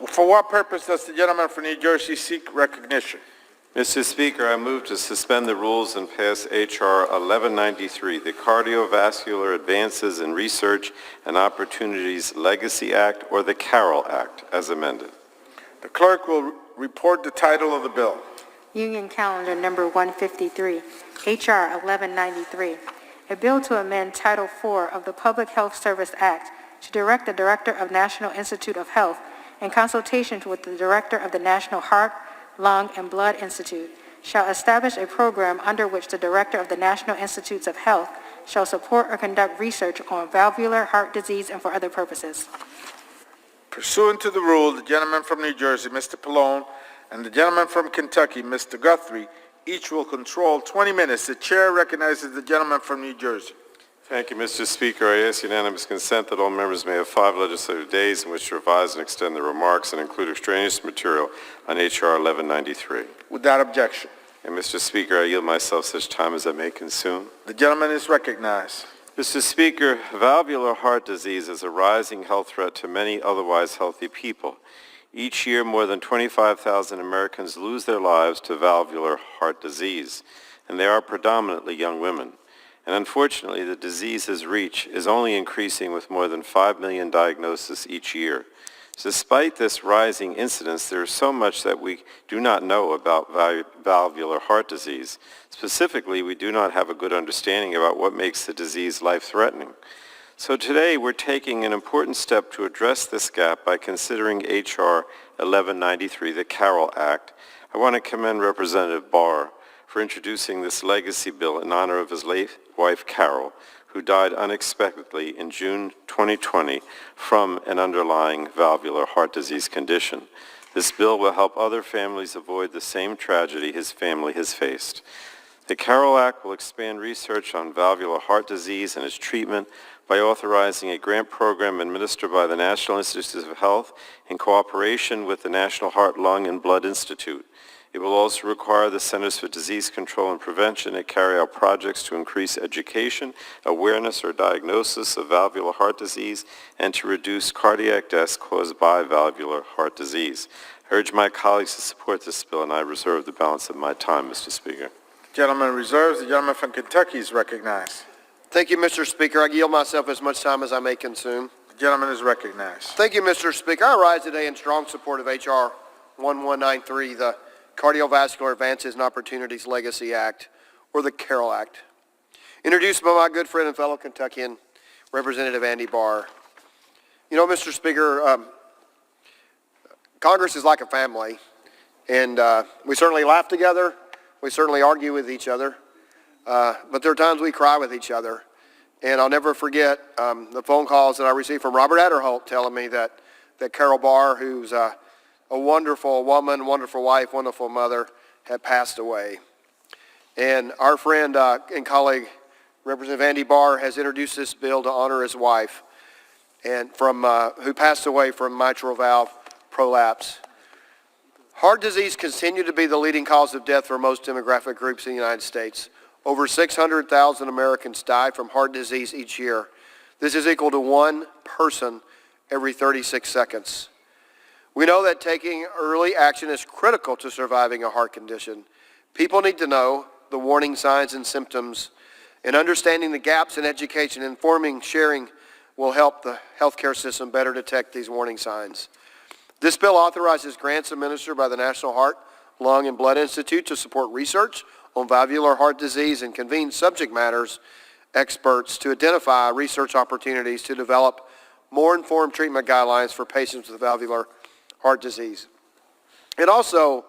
For what purpose does the gentleman from New Jersey seek recognition? Mr. Speaker, I move to suspend the rules and pass H.R. 1193, the Cardiovascular Advances in Research and Opportunities Legacy Act, or the Carroll Act, as amended. The clerk will report the title of the bill. Union Calendar Number 153, H.R. 1193, a bill to amend Title IV of the Public Health Service Act to direct the Director of National Institute of Health in consultation with the Director of the National Heart, Lung, and Blood Institute, shall establish a program under which the Director of the National Institutes of Health shall support or conduct research on valvular heart disease and for other purposes. Pursuant to the rule, the gentleman from New Jersey, Mr. Pallone, and the gentleman from Kentucky, Mr. Guthrie, each will control 20 minutes. The chair recognizes the gentleman from New Jersey. Thank you, Mr. Speaker. I ask unanimous consent that all members may have 5 legislative days in which to revise and extend their remarks and include extraneous material on H.R. 1193. Without objection. And, Mr. Speaker, I yield myself such time as I may consume. The gentleman is recognized. Mr. Speaker, valvular heart disease is a rising health threat to many otherwise healthy people. Each year, more than 25,000 Americans lose their lives to valvular heart disease, and they are predominantly young women. And unfortunately, the disease's reach is only increasing with more than 5 million diagnoses each year. Despite this rising incidence, there is so much that we do not know about valvular heart disease. Specifically, we do not have a good understanding about what makes the disease life-threatening. So today, we're taking an important step to address this gap by considering H.R. 1193, the Carroll Act. I want to commend Representative Barr for introducing this legacy bill in honor of his late wife, Carol, who died unexpectedly in June 2020 from an underlying valvular heart disease condition. This bill will help other families avoid the same tragedy his family has faced. The Carroll Act will expand research on valvular heart disease and its treatment by authorizing a grant program administered by the National Institutes of Health in cooperation with the National Heart, Lung, and Blood Institute. It will also require the Centers for Disease Control and Prevention to carry out projects to increase education, awareness, or diagnosis of valvular heart disease, and to reduce cardiac deaths caused by valvular heart disease. I urge my colleagues to support this bill, and I reserve the balance of my time, Mr. Speaker. The gentleman reserves. The gentleman from Kentucky is recognized. Thank you, Mr. Speaker. I yield myself as much time as I may consume. The gentleman is recognized. Thank you, Mr. Speaker. I rise today in strong support of H.R. 1193, the Cardiovascular Advances and Opportunities Legacy Act, or the Carroll Act, introduced by my good friend and fellow Kentuckian, Representative Andy Barr. You know, Mr. Speaker, Congress is like a family, and we certainly laugh together, we certainly argue with each other, but there are times we cry with each other. And I'll never forget the phone calls that I received from Robert Adderholt telling me that Carol Barr, who's a wonderful woman, wonderful wife, wonderful mother, had passed away. And our friend and colleague, Representative Andy Barr, has introduced this bill to honor his wife, and who passed away from mitral valve prolapse. Heart disease continues to be the leading cause of death for most demographic groups in the United States. Over 600,000 Americans die from heart disease each year. This is equal to 1 person every 36 seconds. We know that taking early action is critical to surviving a heart condition. People need to know the warning signs and symptoms, and understanding the gaps in education, informing, sharing will help the healthcare system better detect these warning signs. This bill authorizes grants administered by the National Heart, Lung, and Blood Institute to support research on valvular heart disease and convene subject matters experts to identify research opportunities to develop more informed treatment guidelines for patients with valvular heart disease. It also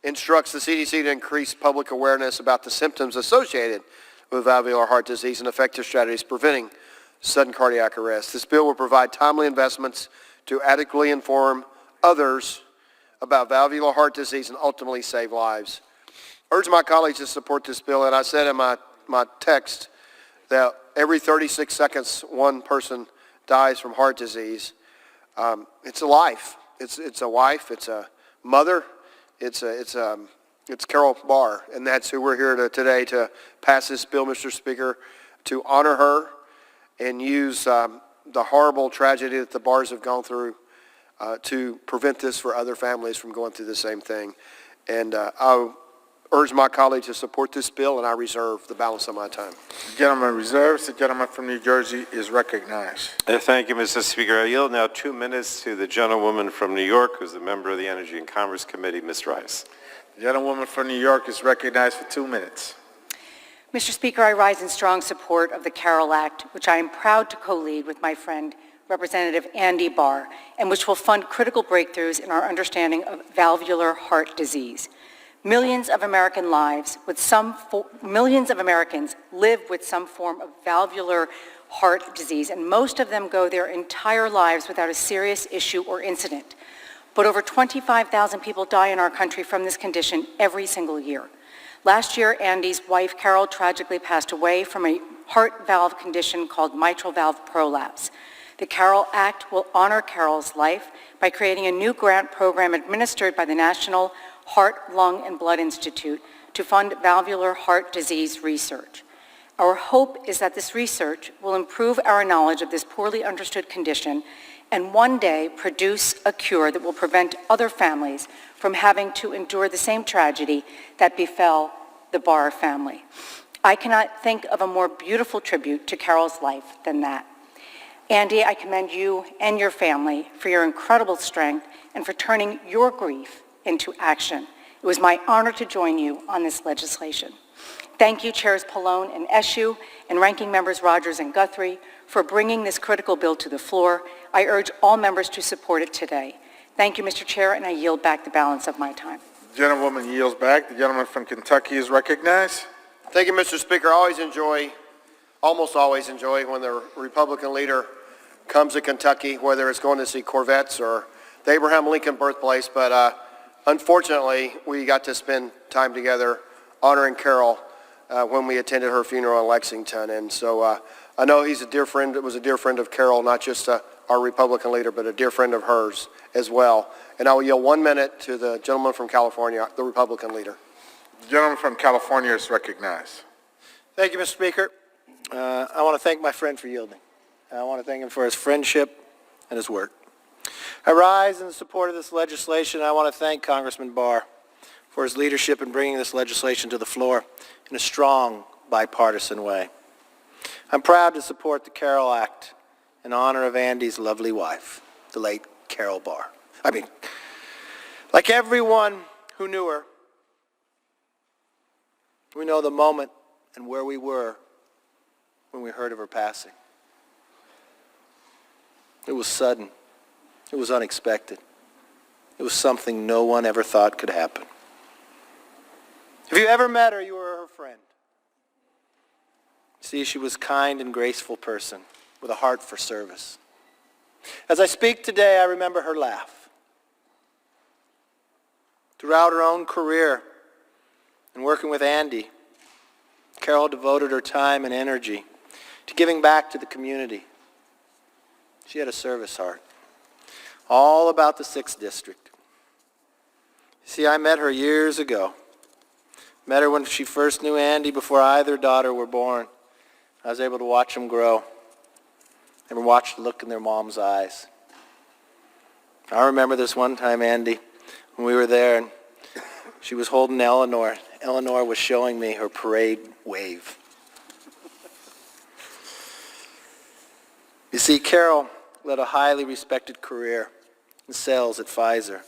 instructs the CDC to increase public awareness about the symptoms associated with valvular heart disease and effective strategies preventing sudden cardiac arrest. This bill will provide timely investments to adequately inform others about valvular heart disease and ultimately save lives. I urge my colleagues to support this bill, and I said in my text that every 36 seconds 1 person dies from heart disease. It's a life. It's a wife. It's a mother. It's Carol Barr, and that's who we're here today to pass this bill, Mr. Speaker, to honor her and use the horrible tragedy that the Barrs have gone through to prevent this for other families from going through the same thing. And I urge my colleagues to support this bill, and I reserve the balance of my time. The gentleman reserves. The gentleman from New Jersey is recognized. Thank you, Mr. Speaker. I yield now 2 minutes to the gentlewoman from New York, who's a member of the Energy and Commerce Committee, Ms. Rice. The gentlewoman from New York is recognized for 2 minutes. Mr. Speaker, I rise in strong support of the Carroll Act, which I am proud to co-lead with my friend, Representative Andy Barr, and which will fund critical breakthroughs in our understanding of valvular heart disease. Millions of Americans live with some form of valvular heart disease, and most of them go their entire lives without a serious issue or incident. But over 25,000 people die in our country from this condition every single year. Last year, Andy's wife, Carol, tragically passed away from a heart valve condition called mitral valve prolapse. The Carroll Act will honor Carol's life by creating a new grant program administered by the National Heart, Lung, and Blood Institute to fund valvular heart disease research. Our hope is that this research will improve our knowledge of this poorly understood condition and one day produce a cure that will prevent other families from having to endure the same tragedy that befell the Barr family. I cannot think of a more beautiful tribute to Carol's life than that. Andy, I commend you and your family for your incredible strength and for turning your grief into action. It was my honor to join you on this legislation. Thank you, Chairs Pallone and Eshoo, and Ranking Members Rogers and Guthrie, for bringing this critical bill to the floor. I urge all members to support it today. Thank you, Mr. Chair, and I yield back the balance of my time. The gentlewoman yields back. The gentleman from Kentucky is recognized. Thank you, Mr. Speaker. I almost always enjoy when the Republican leader comes to Kentucky, whether it's going to see Corvettes or the Abraham Lincoln birthplace. But unfortunately, we got to spend time together honoring Carol when we attended her funeral in Lexington. And so I know he's a dear friend. It was a dear friend of Carol, not just our Republican leader, but a dear friend of hers as well. And I will yield 1 minute to the gentleman from California, the Republican leader. The gentleman from California is recognized. Thank you, Mr. Speaker. I want to thank my friend for yielding. I want to thank him for his friendship and his work. I rise in support of this legislation. I want to thank Congressman Barr for his leadership in bringing this legislation to the floor in a strong, bipartisan way. I'm proud to support the Carroll Act in honor of Andy's lovely wife, the late Carol Barr. Like everyone who knew her, we know the moment and where we were when we heard of her passing. It was sudden. It was unexpected. It was something no one ever thought could happen. If you ever met her, you were her friend. See, she was a kind and graceful person with a heart for service. As I speak today, I remember her laugh. Throughout her own career and working with Andy, Carol devoted her time and energy to giving back to the community. She had a service heart, all about the 6th District. See, I met her years ago. Met her when she first knew Andy before either daughter were born. I was able to watch them grow and watch the look in their mom's eyes. I remember this one time, Andy, when we were there and she was holding Eleanor. Eleanor was showing me her parade wave. You see, Carol led a highly respected career in sales at Pfizer.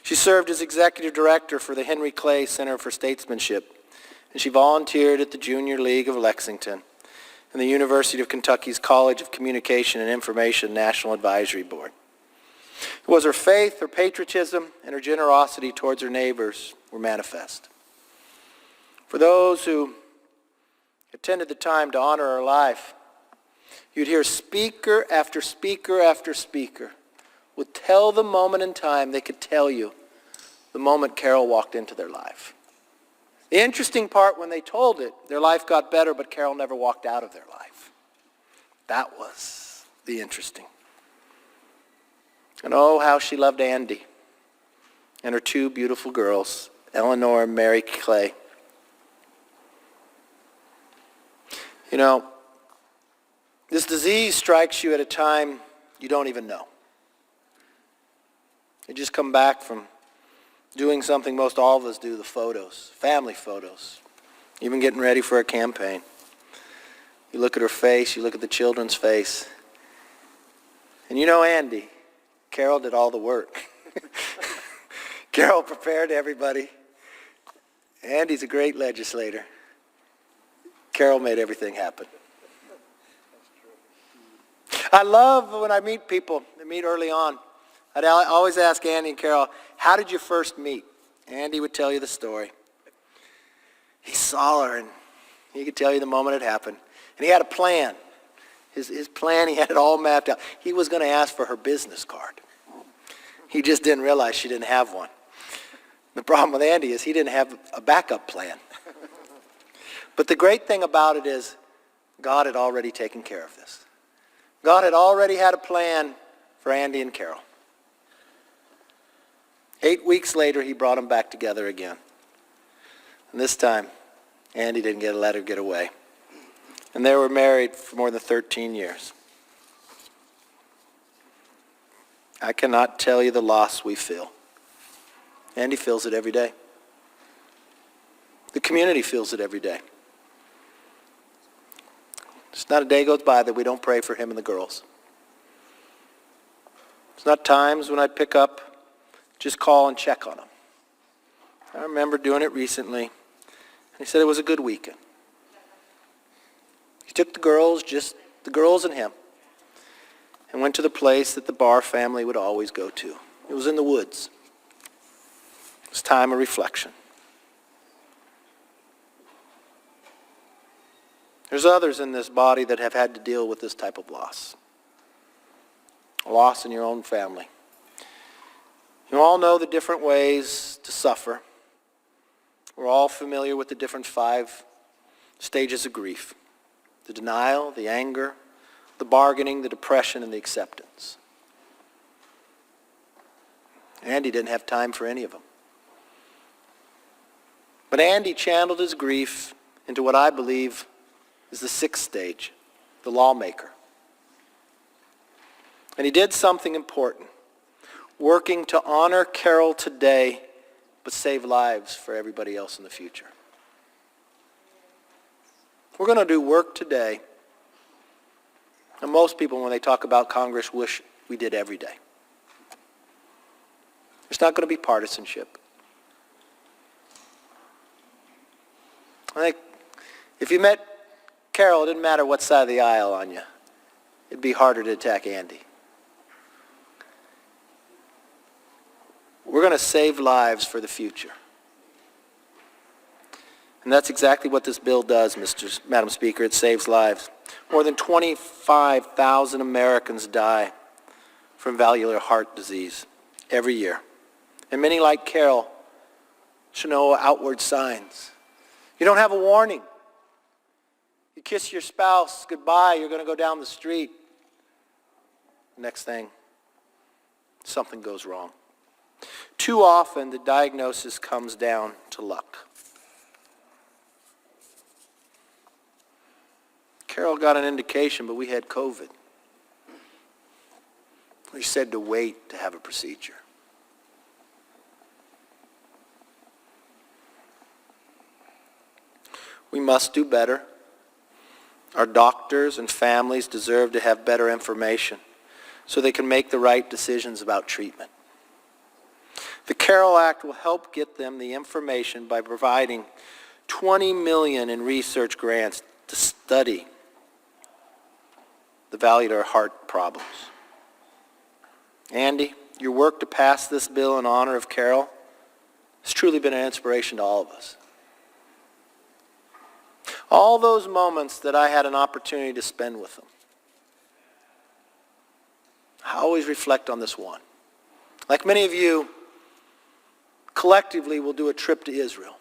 She served as executive director for the Henry Clay Center for Statesmanship, and she volunteered at the Junior League of Lexington and the University of Kentucky's College of Communication and Information National Advisory Board. It was her faith, her patriotism, and her generosity towards her neighbors were manifest. For those who attended the time to honor her life, you'd hear speaker after speaker after speaker would tell the moment in time they could tell you the moment Carol walked into their life. The interesting part, when they told it, their life got better, but Carol never walked out of their life. That was the interesting. And oh, how she loved Andy and her 2 beautiful girls, Eleanor and Mary Clay. You know, this disease strikes you at a time you don't even know. They just come back from doing something most all of us do, the photos, family photos, even getting ready for a campaign. You look at her face, you look at the children's face, and you know Andy, Carol did all the work. Carol prepared everybody. Andy's a great legislator. Carol made everything happen. I love when I meet people, I meet early on. I'd always ask Andy and Carol, how did you first meet? Andy would tell you the story. He saw her and he could tell you the moment it happened. And he had a plan. His plan, he had it all mapped out. He was going to ask for her business card. He just didn't realize she didn't have one. The problem with Andy is he didn't have a backup plan. But the great thing about it is God had already taken care of this. God had already had a plan for Andy and Carol. 8 weeks later, he brought them back together again. And this time, Andy didn't let her get away. And they were married for more than 13 years. I cannot tell you the loss we feel. Andy feels it every day. The community feels it every day. There's not a day goes by that we don't pray for him and the girls. There's not times when I'd pick up, just call and check on them. I remember doing it recently, and he said it was a good weekend. He took the girls, just the girls and him, and went to the place that the Barr family would always go to. It was in the woods. It was time of reflection. There's others in this body that have had to deal with this type of loss. A loss in your own family. You all know the different ways to suffer. We're all familiar with the different 5 stages of grief. The denial, the anger, the bargaining, the depression, and the acceptance. Andy didn't have time for any of them. But Andy channeled his grief into what I believe is the 6th stage, the lawmaker. And he did something important, working to honor Carol today, but save lives for everybody else in the future. We're going to do work today, and most people, when they talk about Congress, wish we did every day. There's not going to be partisanship. I think if you met Carol, it didn't matter what side of the aisle on you. It'd be harder to attack Andy. We're going to save lives for the future. And that's exactly what this bill does, Madam Speaker. It saves lives. More than 25,000 Americans die from valvular heart disease every year. And many, like Carol, should know outward signs. You don't have a warning. You kiss your spouse goodbye, you're going to go down the street. Next thing, something goes wrong. Too often, the diagnosis comes down to luck. Carol got an indication, but we had COVID. We said to wait to have a procedure. We must do better. Our doctors and families deserve to have better information so they can make the right decisions about treatment. The Carol Act will help get them the information by providing $20 million in research grants to study the valvular heart problems. Andy, your work to pass this bill in honor of Carol has truly been an inspiration to all of us. All those moments that I had an opportunity to spend with them, I always reflect on this one. Like many of you, collectively we'll do a trip to Israel.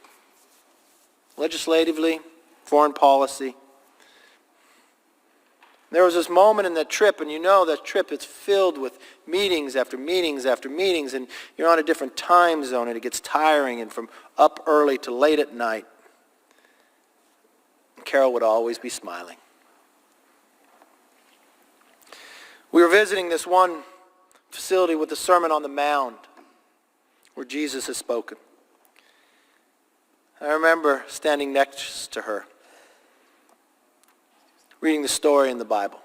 Legislatively, foreign policy. There was this moment in that trip, and you know that trip is filled with meetings after meetings after meetings, and you're on a different time zone, and it gets tiring, and from up early to late at night. Carol would always be smiling. We were visiting this one facility with the Sermon on the Mount. where Jesus has spoken. I remember standing next to her, reading the story in the Bible.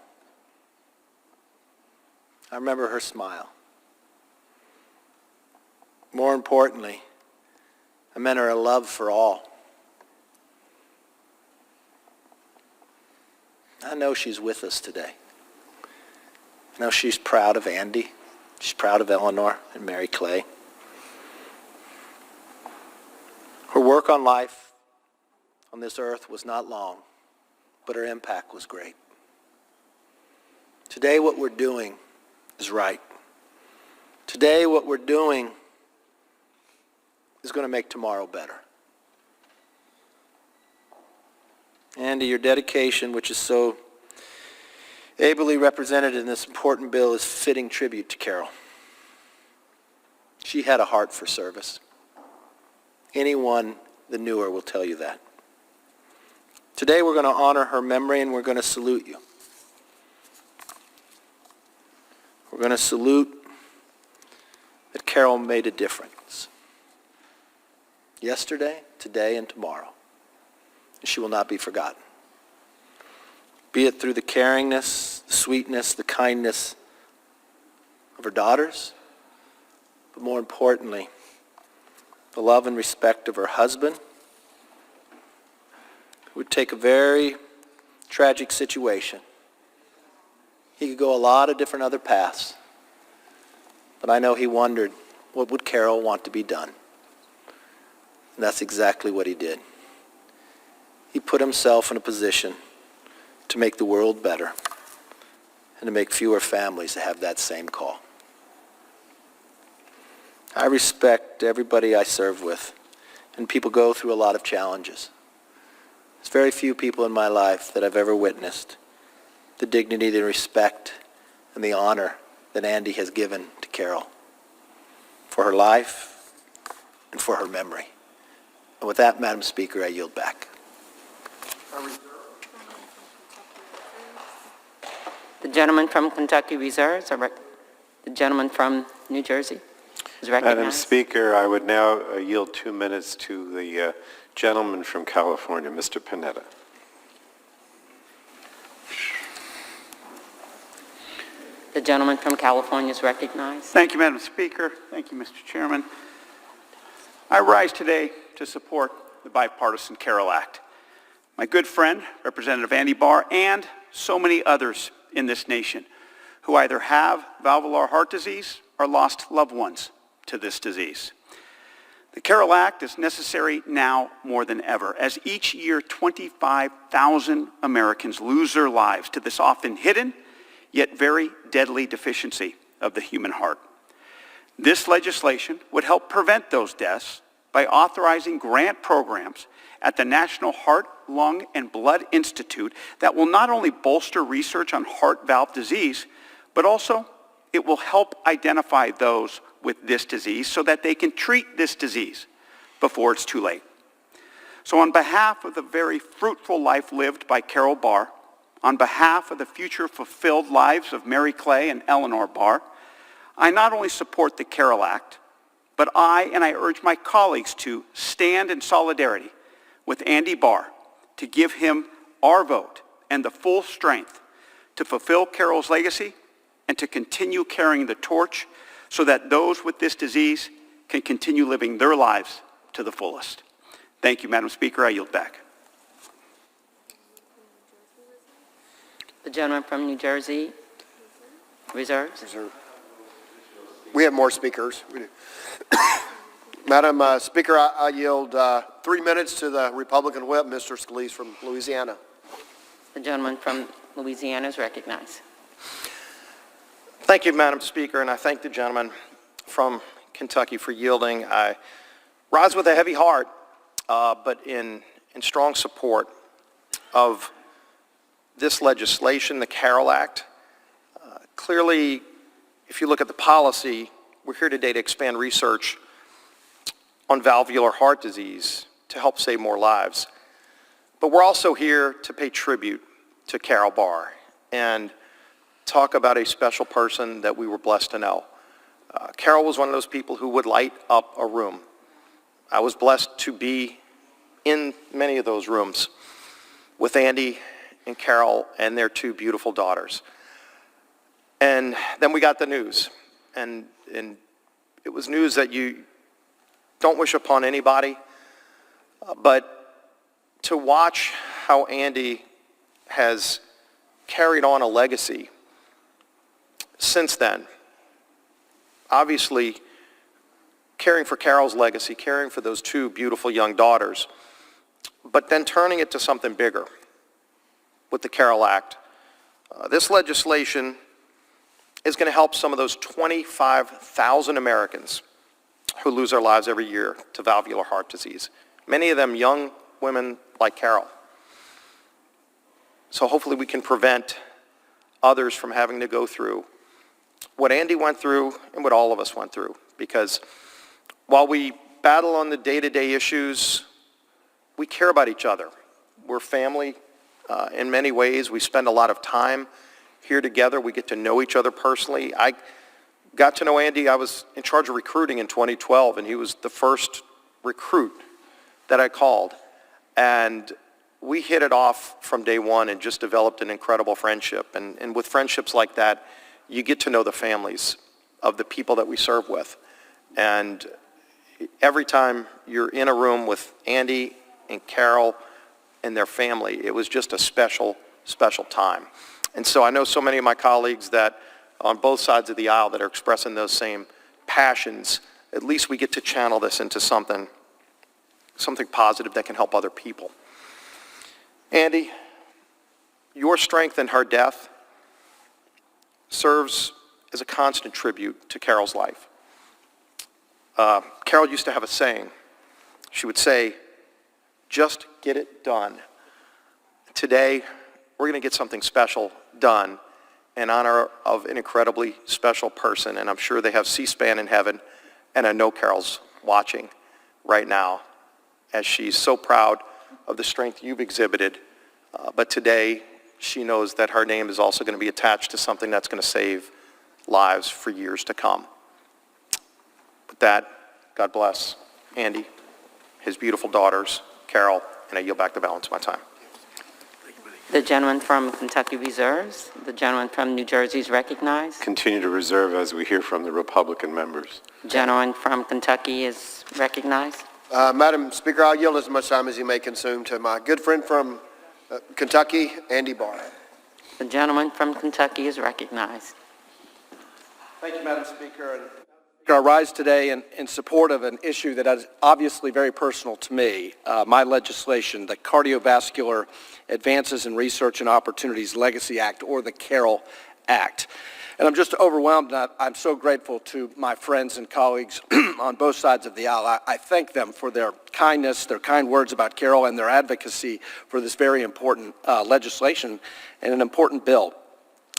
I remember her smile. More importantly, I remember her love for all. I know she's with us today. I know she's proud of Andy. She's proud of Eleanor and Mary Clay. Her work on life on this earth was not long, but her impact was great. Today what we're doing is right. Today what we're doing is going to make tomorrow better. Andy, your dedication, which is so ably represented in this important bill, is fitting tribute to Carol. She had a heart for service. Anyone that knew her will tell you that. Today we're going to honor her memory and we're going to salute you. We're going to salute that Carol made a difference. Yesterday, today, and tomorrow. And she will not be forgotten. Be it through the caringness, the sweetness, the kindness of her daughters, but more importantly, the love and respect of her husband, who would take a very tragic situation. He could go a lot of different other paths, but I know he wondered, what would Carol want to be done? And that's exactly what he did. He put himself in a position to make the world better and to make fewer families that have that same call. I respect everybody I serve with, and people go through a lot of challenges. There's very few people in my life that I've ever witnessed the dignity, the respect, and the honor that Andy has given to Carol for her life and for her memory. And with that, Madam Speaker, I yield back. The gentleman from Kentucky reserves. The gentleman from New Jersey is recognized. Madam Speaker, I would now yield 2 minutes to the gentleman from California, Mr. Panetta. The gentleman from California is recognized. Thank you, Madam Speaker. Thank you, Mr. Chairman. I rise today to support the bipartisan Carol Act. My good friend, Representative Andy Barr, and so many others in this nation who either have valvular heart disease or lost loved ones to this disease. The Carol Act is necessary now more than ever, as each year 25,000 Americans lose their lives to this often hidden yet very deadly deficiency of the human heart. This legislation would help prevent those deaths by authorizing grant programs at the National Heart, Lung, and Blood Institute that will not only bolster research on heart valve disease, but also it will help identify those with this disease so that they can treat this disease before it's too late. So on behalf of the very fruitful life lived by Carol Barr, on behalf of the future fulfilled lives of Mary Clay and Eleanor Barr, I not only support the Carol Act, but I urge my colleagues to stand in solidarity with Andy Barr to give him our vote and the full strength to fulfill Carol's legacy and to continue carrying the torch so that those with this disease can continue living their lives to the fullest. Thank you, Madam Speaker. I yield back. The gentleman from New Jersey reserves. We have more speakers. We do. Madam Speaker, I yield 3 minutes to the Republican whip, Mr. Scalise from Louisiana. The gentleman from Louisiana is recognized. Thank you, Madam Speaker, and I thank the gentleman from Kentucky for yielding. I rise with a heavy heart, but in strong support of this legislation, the Carol Act. Clearly, if you look at the policy, we're here today to expand research on valvular heart disease to help save more lives. But we're also here to pay tribute to Carol Barr and talk about a special person that we were blessed to know. Carol was one of those people who would light up a room. I was blessed to be in many of those rooms with Andy and Carol and their two beautiful daughters. And then we got the news, and it was news that you don't wish upon anybody, but to watch how Andy has carried on a legacy since then, obviously caring for Carol's legacy, caring for those two beautiful young daughters, but then turning it to something bigger with the Carol Act. This legislation is going to help some of those 25,000 Americans who lose their lives every year to valvular heart disease, many of them young women like Carol. So hopefully we can prevent others from having to go through what Andy went through and what all of us went through. Because while we battle on the day-to-day issues, we care about each other. We're family in many ways. We spend a lot of time here together. We get to know each other personally. I got to know Andy. I was in charge of recruiting in 2012, and he was the first recruit that I called. And we hit it off from day one and just developed an incredible friendship. And with friendships like that, you get to know the families of the people that we serve with. And every time you're in a room with Andy and Carol and their family, it was just a special, special time. And so I know so many of my colleagues that on both sides of the aisle that are expressing those same passions. At least we get to channel this into something positive that can help other people. Andy, your strength in her death serves as a constant tribute to Carol's life. Carol used to have a saying. She would say, "Just get it done." Today, we're going to get something special done in honor of an incredibly special person, and I'm sure they have C-SPAN in heaven, and I know Carol's watching right now as she's so proud of the strength you've exhibited, but today she knows that her name is also going to be attached to something that's going to save lives for years to come. With that, God bless Andy, his beautiful daughters, Carol, and I yield back the balance of my time. The gentleman from Kentucky reserves. The gentleman from New Jersey is recognized. Continue to reserve as we hear from the Republican members. Gentleman from Kentucky is recognized. Madam Speaker, I'll yield as much time as you may consume to my good friend from Kentucky, Andy Barr. The gentleman from Kentucky is recognized. Thank you, Madam Speaker. I rise today in support of an issue that is obviously very personal to me, my legislation, the Cardiovascular Advances in Research and Opportunities Legacy Act, or the Carol Act. And I'm just overwhelmed, and I'm so grateful to my friends and colleagues on both sides of the aisle. I thank them for their kindness, their kind words about Carol, and their advocacy for this very important legislation and an important bill.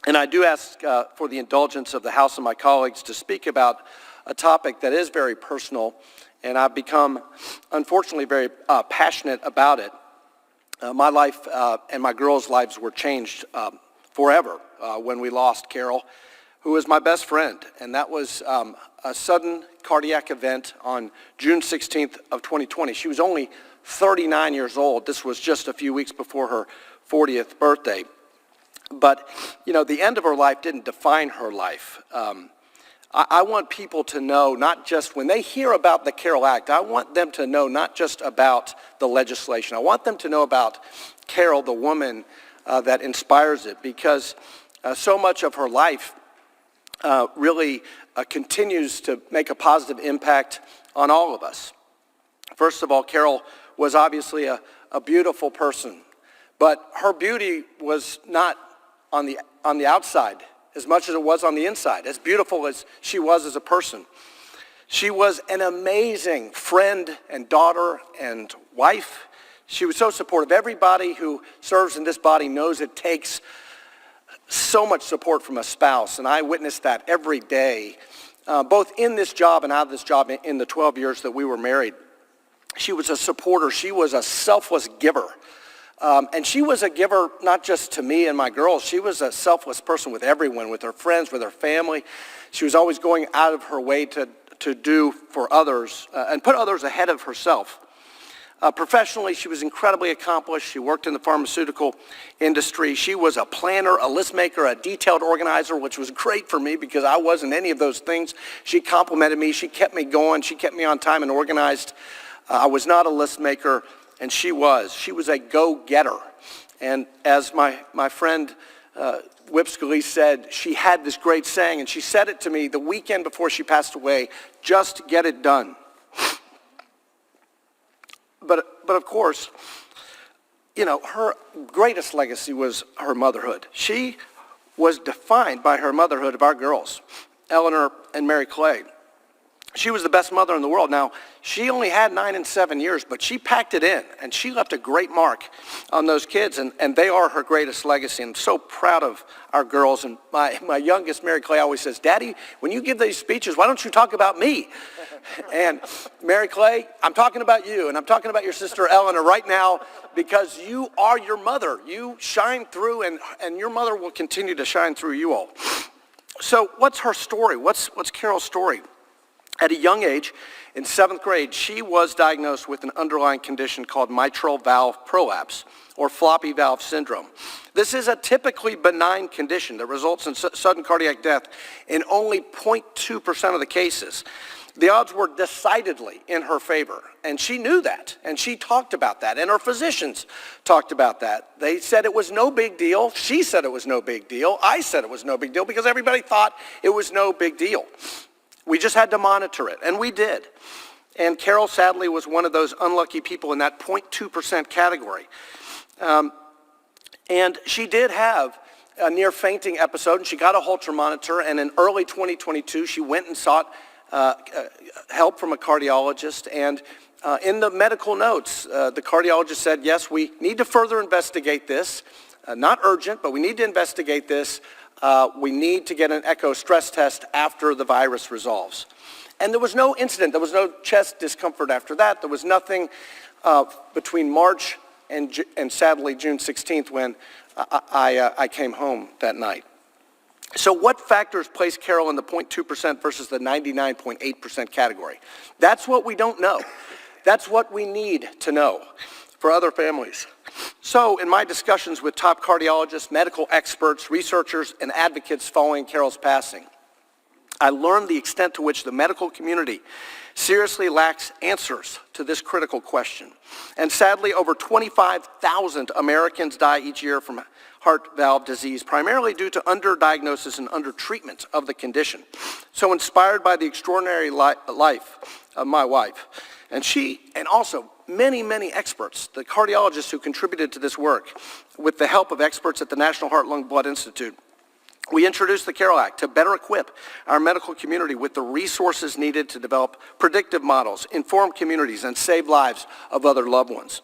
And I do ask for the indulgence of the House and my colleagues to speak about a topic that is very personal, and I've become, unfortunately, very passionate about it. My life and my girls' lives were changed forever when we lost Carol, who was my best friend, and that was a sudden cardiac event on June 16th of 2020. She was only 39 years old. This was just a few weeks before her 40th birthday. But, you know, the end of her life didn't define her life. I want people to know, not just when they hear about the Carol Act, I want them to know not just about the legislation. I want them to know about Carol, the woman that inspires it, because so much of her life really continues to make a positive impact on all of us. First of all, Carol was obviously a beautiful person, but her beauty was not on the outside as much as it was on the inside, as beautiful as she was as a person. She was an amazing friend and daughter and wife. She was so supportive. Everybody who serves in this body knows it takes so much support from a spouse, and I witnessed that every day, both in this job and out of this job in the 12 years that we were married. She was a supporter. She was a selfless giver. And she was a giver not just to me and my girls. She was a selfless person with everyone, with her friends, with her family. She was always going out of her way to do for others and put others ahead of herself. Professionally, she was incredibly accomplished. She worked in the pharmaceutical industry. She was a planner, a list maker, a detailed organizer, which was great for me because I wasn't any of those things. She complimented me. She kept me going. She kept me on time and organized. I was not a list maker, and she was. She was a go-getter. And as my friend Whip Scalise said, she had this great saying, and she said it to me the weekend before she passed away, just get it done. But of course, you know, her greatest legacy was her motherhood. She was defined by her motherhood of our girls, Eleanor and Mary Clay. She was the best mother in the world. Now, she only had 9 and 7 years, but she packed it in, and she left a great mark on those kids, and they are her greatest legacy. I'm so proud of our girls, and my youngest, Mary Clay, always says, Daddy, when you give these speeches, why don't you talk about me? And Mary Clay, I'm talking about you, and I'm talking about your sister Eleanor right now, because you are your mother. You shine through, and your mother will continue to shine through you all. So what's her story? What's Carol's story? At a young age, in 7th grade, she was diagnosed with an underlying condition called mitral valve prolapse, or floppy valve syndrome. This is a typically benign condition that results in sudden cardiac death in only 0.2% of the cases. The odds were decidedly in her favor, and she knew that, and she talked about that, and her physicians talked about that. They said it was no big deal. She said it was no big deal. I said it was no big deal because everybody thought it was no big deal. We just had to monitor it, and we did. And Carol, sadly, was one of those unlucky people in that 0.2% category. And she did have a near fainting episode, and she got a Holter monitor, and in early 2022, she went and sought help from a cardiologist. And in the medical notes, the cardiologist said, yes, we need to further investigate this. Not urgent, but we need to investigate this. We need to get an echo stress test after the virus resolves. And there was no incident. There was no chest discomfort after that. There was nothing between March and sadly June 16th when I came home that night. So what factors place Carol in the 0.2% versus the 99.8% category? That's what we don't know. That's what we need to know for other families. So in my discussions with top cardiologists, medical experts, researchers, and advocates following Carol's passing, I learned the extent to which the medical community seriously lacks answers to this critical question. And sadly, over 25,000 Americans die each year from heart valve disease, primarily due to underdiagnosis and undertreatment of the condition. So inspired by the extraordinary life of my wife, and also many, many experts, the cardiologists who contributed to this work, with the help of experts at the National Heart, Lung, Blood Institute, we introduced the Carol Act to better equip our medical community with the resources needed to develop predictive models, inform communities, and save lives of other loved ones.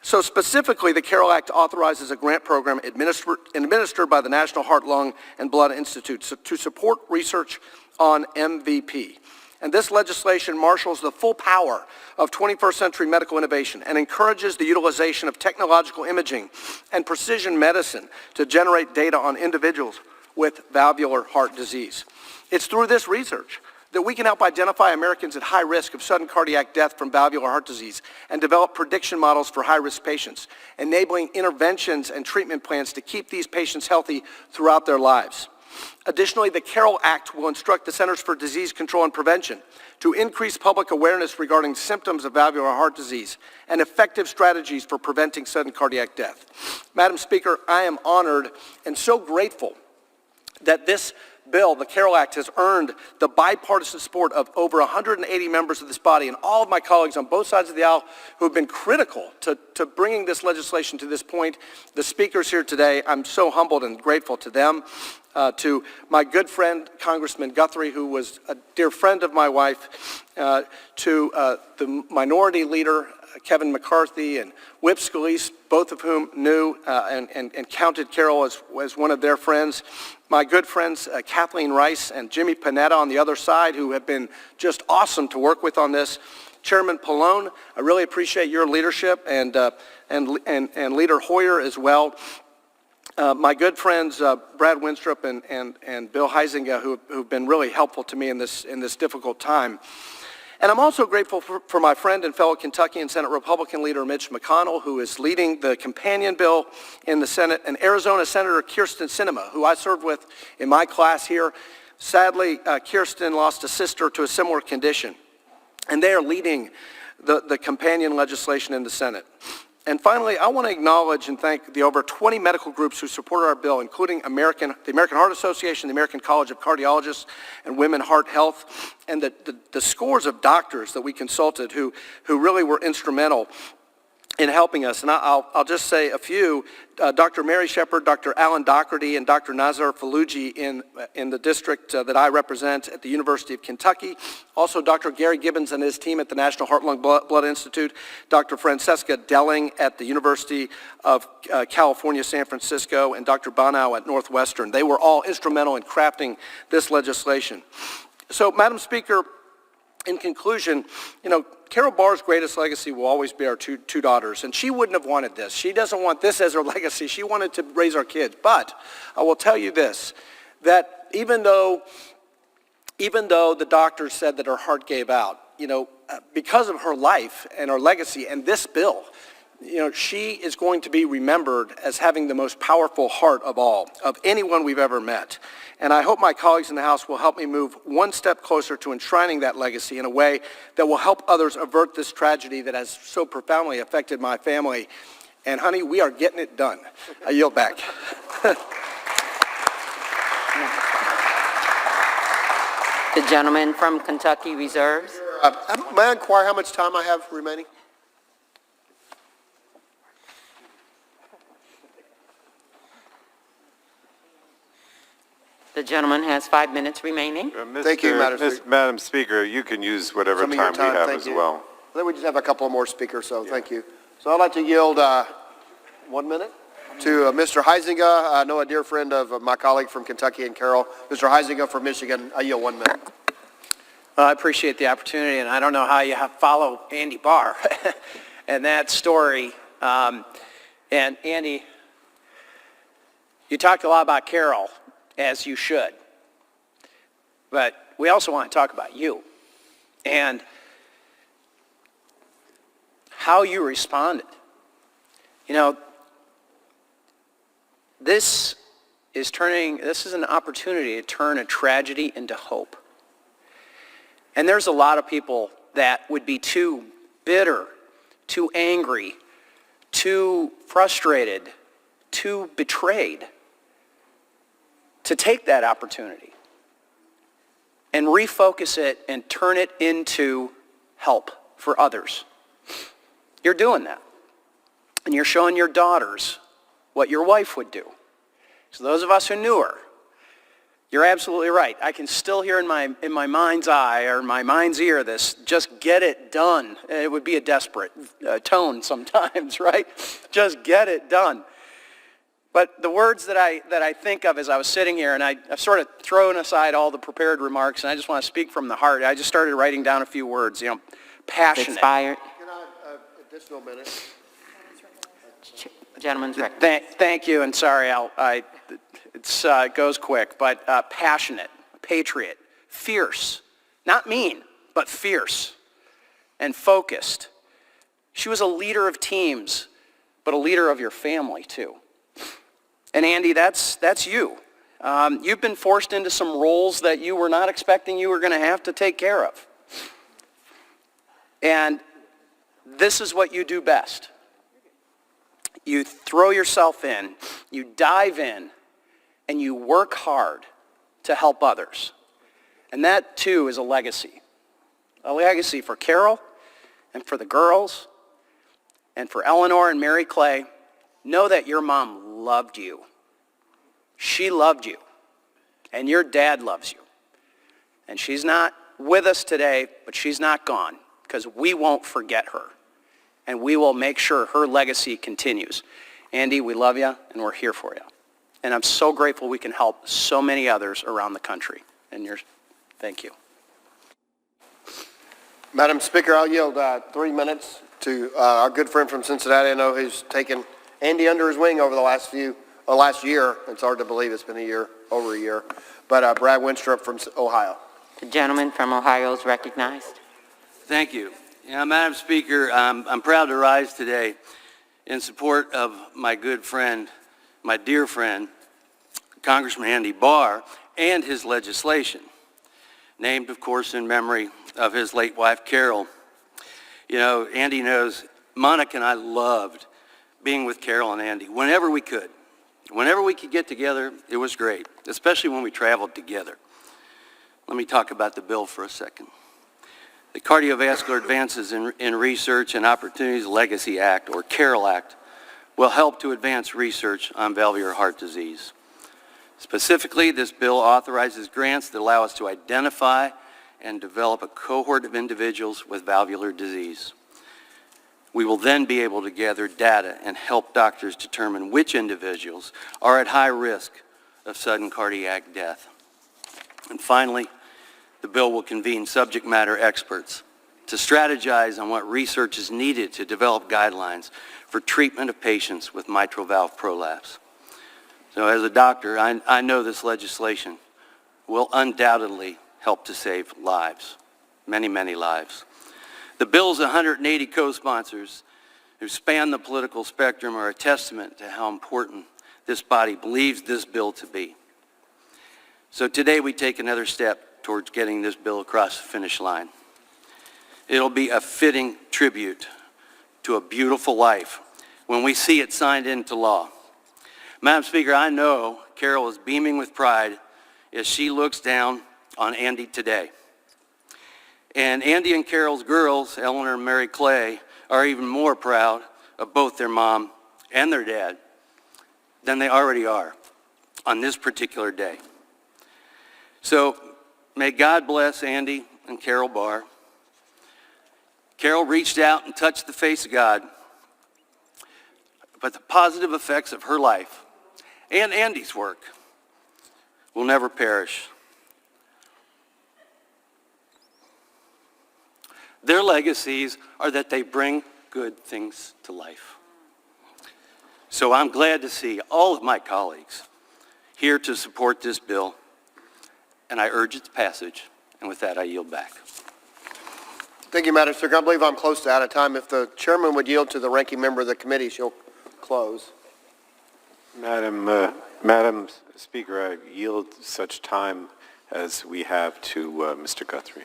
So specifically, the Carol Act authorizes a grant program administered by the National Heart, Lung, and Blood Institute to support research on MVP. And this legislation marshals the full power of 21st century medical innovation and encourages the utilization of technological imaging and precision medicine to generate data on individuals with valvular heart disease. It's through this research that we can help identify Americans at high risk of sudden cardiac death from valvular heart disease and develop prediction models for high-risk patients, enabling interventions and treatment plans to keep these patients healthy throughout their lives. Additionally, the Carol Act will instruct the Centers for Disease Control and Prevention to increase public awareness regarding symptoms of valvular heart disease and effective strategies for preventing sudden cardiac death. Madam Speaker, I am honored and so grateful that this bill, the Carol Act, has earned the bipartisan support of over 180 members of this body and all of my colleagues on both sides of the aisle who have been critical to bringing this legislation to this point. The speakers here today, I'm so humbled and grateful to them. To my good friend, Congressman Guthrie, who was a dear friend of my wife, to the minority leader, Kevin McCarthy, and Whip Scalise, both of whom knew and counted Carol as one of their friends. My good friends, Kathleen Rice and Jimmy Panetta on the other side, who have been just awesome to work with on this. Chairman Pallone, I really appreciate your leadership, and Leader Hoyer as well. My good friends Brad Winstrup and Bill Huizenga, who've been really helpful to me in this difficult time. And I'm also grateful for my friend and fellow Kentuckian Senate Republican leader Mitch McConnell, who is leading the companion bill in the Senate, and Arizona Senator Kyrsten Sinema, who I served with in my class here. Sadly, Kyrsten lost a sister to a similar condition, and they are leading the companion legislation in the Senate. And finally, I want to acknowledge and thank the over 20 medical groups who supported our bill, including the American Heart Association, the American College of Cardiologists, and Women Heart Health, and the scores of doctors that we consulted who really were instrumental in helping us. And I'll just say a few. Dr. Mary Shepard, Dr. Alan Doherty, and Dr. Nazar Faluji in the district that I represent at the University of Kentucky. Also, Dr. Gary Gibbons and his team at the National Heart, Lung, Blood Institute. Dr. Francesca Delling at the University of California, San Francisco, and Dr. Banau at Northwestern. They were all instrumental in crafting this legislation. So, Madam Speaker, in conclusion, Carol Barr's greatest legacy will always be our two daughters, and she wouldn't have wanted this. She doesn't want this as her legacy. She wanted to raise our kids. But I will tell you this, that even though the doctor said that her heart gave out, because of her life and her legacy and this bill, she is going to be remembered as having the most powerful heart of all, of anyone we've ever met. And I hope my colleagues in the House will help me move one step closer to enshrining that legacy in a way that will help others avert this tragedy that has so profoundly affected my family. And honey, we are getting it done. I yield back. The gentleman from Kentucky reserves. May I inquire how much time I have remaining? The gentleman has 5 minutes remaining. Thank you, Madam Speaker. Madam Speaker, you can use whatever Some of your time we have thank as you. well. Then we just have a couple more speakers, so thank you. So I'd like to yield 1 minute to Mr. Huizenga. I know a dear friend of my colleague from Kentucky and Carroll. Mr. Huizenga from Michigan, I yield 1 minute. Well, I appreciate the opportunity, and I don't know how you follow Andy Barr and that story. And Andy, you talked a lot about Carol, as you should. But we also want to talk about you and how you responded. This is an opportunity to turn a tragedy into hope. And there's a lot of people that would be too bitter, too angry, too frustrated, too betrayed to take that opportunity and refocus it and turn it into help for others. You're doing that. And you're showing your daughters what your wife would do. So those of us who knew her, you're absolutely right. I can still hear in my mind's eye or my mind's ear this, just get it done. It would be a desperate tone sometimes, right? Just get it done. But the words that I think of as I was sitting here, and I've sort of thrown aside all the prepared remarks, and I just want to speak from the heart. I just started writing down a few words, passionate. Expired. Can I additional minute? Gentleman's recognized. Thank you, and sorry, it goes quick, but passionate, patriot, fierce, not mean, but fierce, and focused. She was a leader of teams, but a leader of your family, too. And Andy, that's you. You've been forced into some roles that you were not expecting you were going to have to take care of. And this is what you do best. You throw yourself in, you dive in, and you work hard to help others. And that, too, is a legacy. A legacy for Carol and for the girls and for Eleanor and Mary Clay. Know that your mom loved you. She loved you. And your dad loves you. And she's not with us today, but she's not gone, because we won't forget her. And we will make sure her legacy continues. Andy, we love you, and we're here for you. And I'm so grateful we can help so many others around the country. And thank you. Madam Speaker, I'll yield 3 minutes to our good friend from Cincinnati. I know he's taken Andy under his wing over the last few last year. It's hard to believe it's been a year, over a year. But Brad Winstrup from Ohio. The gentleman from Ohio is recognized. Thank you. Madam Speaker, I'm proud to rise today in support of my good friend, my dear friend, Congressman Andy Barr, and his legislation, named, of course, in memory of his late wife, Carol. You know, Andy knows, Monica and I loved being with Carol and Andy whenever we could. Whenever we could get together, it was great, especially when we traveled together. Let me talk about the bill for a second. The Cardiovascular Advances in Research and Opportunities Legacy Act, or CAROL Act, will help to advance research on valvular heart disease. Specifically, this bill authorizes grants that allow us to identify and develop a cohort of individuals with valvular disease. We will then be able to gather data and help doctors determine which individuals are at high risk of sudden cardiac death. And finally, the bill will convene subject matter experts to strategize on what research is needed to develop guidelines for treatment of patients with mitral valve prolapse. So as a doctor, I know this legislation will undoubtedly help to save lives, many, many lives. The bill's 180 co-sponsors who span the political spectrum are a testament to how important this body believes this bill to be. So today we take another step towards getting this bill across the finish line. It'll be a fitting tribute to a beautiful life when we see it signed into law. Madam Speaker, I know Carol is beaming with pride as she looks down on Andy today. And Andy and Carol's girls, Eleanor and Mary Clay, are even more proud of both their mom and their dad than they already are on this particular day. So may God bless Andy and Carol Barr. Carol reached out and touched the face of God, but the positive effects of her life and Andy's work will never perish. Their legacies are that they bring good things to life. So I'm glad to see all of my colleagues here to support this bill, and I urge its passage. And with that, I yield back. Thank you, Madam Speaker. I believe I'm close to out of time. If the chairman would yield to the ranking member of the committee, she'll close. Madam Speaker, I yield such time as we have to Mr. Guthrie.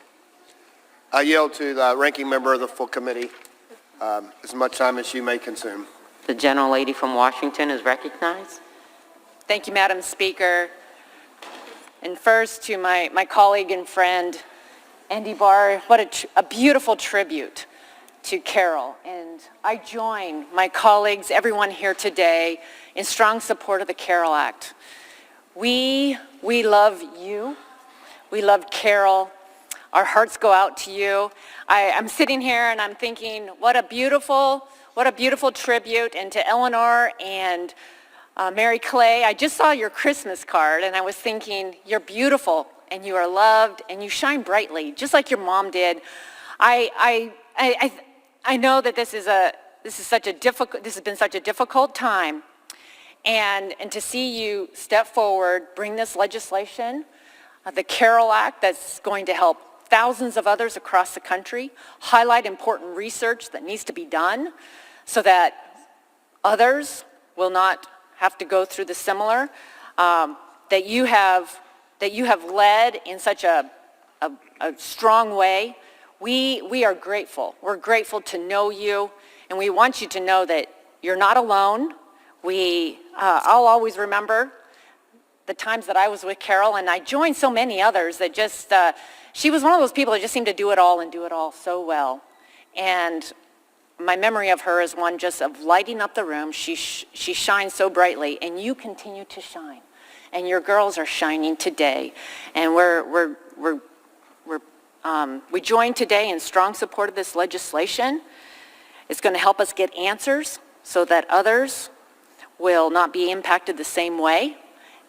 I yield to the ranking member of the full committee as much time as you may consume. The gentlelady from Washington is recognized. Thank you, Madam Speaker. And first, to my colleague and friend, Andy Barr, what a beautiful tribute to Carol. And I join my colleagues, everyone here today, in strong support of the CAROL Act. We love you. We love Carol. Our hearts go out to you. I'm sitting here and I'm thinking, what a beautiful tribute. And to Eleanor and Mary Clay, I just saw your Christmas card and I was thinking, you're beautiful and you are loved and you shine brightly, just like your mom did. I know that this has been such a difficult time, and to see you step forward, bring this legislation, the CAROL Act, that's going to help thousands of others across the country, highlight important research that needs to be done so that others will not have to go through the similar, that you have led in such a strong way. We are grateful. We're grateful to know you, and we want you to know that you're not alone. I'll always remember the times that I was with Carol, and I joined so many others that just, she was one of those people that just seemed to do it all and do it all so well. And my memory of her is one just of lighting up the room. She shines so brightly, and you continue to shine. And your girls are shining today. And we join today in strong support of this legislation. It's going to help us get answers so that others will not be impacted the same way.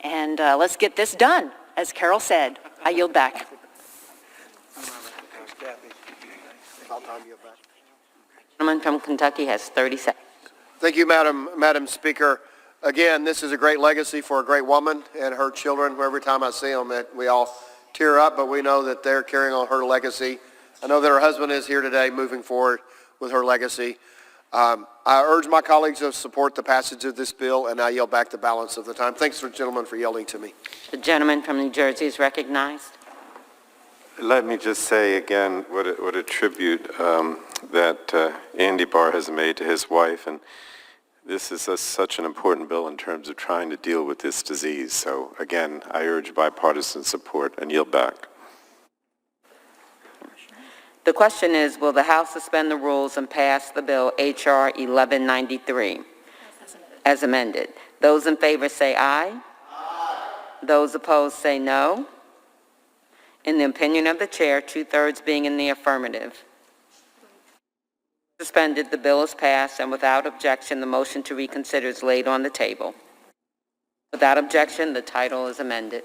And let's get this done. As Carol said, I yield back. The gentleman from Kentucky has 30 seconds. Thank you, Madam Speaker. Again, this is a great legacy for a great woman and her children. Every time I see them, we all tear up, but we know that they're carrying on her legacy. I know that her husband is here today moving forward with her legacy. I urge my colleagues to support the passage of this bill, and I yield back the balance of the time. Thanks, gentlemen, for yielding to me. The gentleman from New Jersey is recognized. Let me just say again what a tribute that Andy Barr has made to his wife, and this is such an important bill in terms of trying to deal with this disease. So again, I urge bipartisan support and yield back. The question is, will the House suspend the rules and pass the bill H.R. 1193 as amended? Those in favor say aye. Aye. Those opposed say no. In the opinion of the chair, 2/3 being in the affirmative. Suspended, the bill is passed, and without objection, the motion to reconsider is laid on the table. Without objection, the title is amended.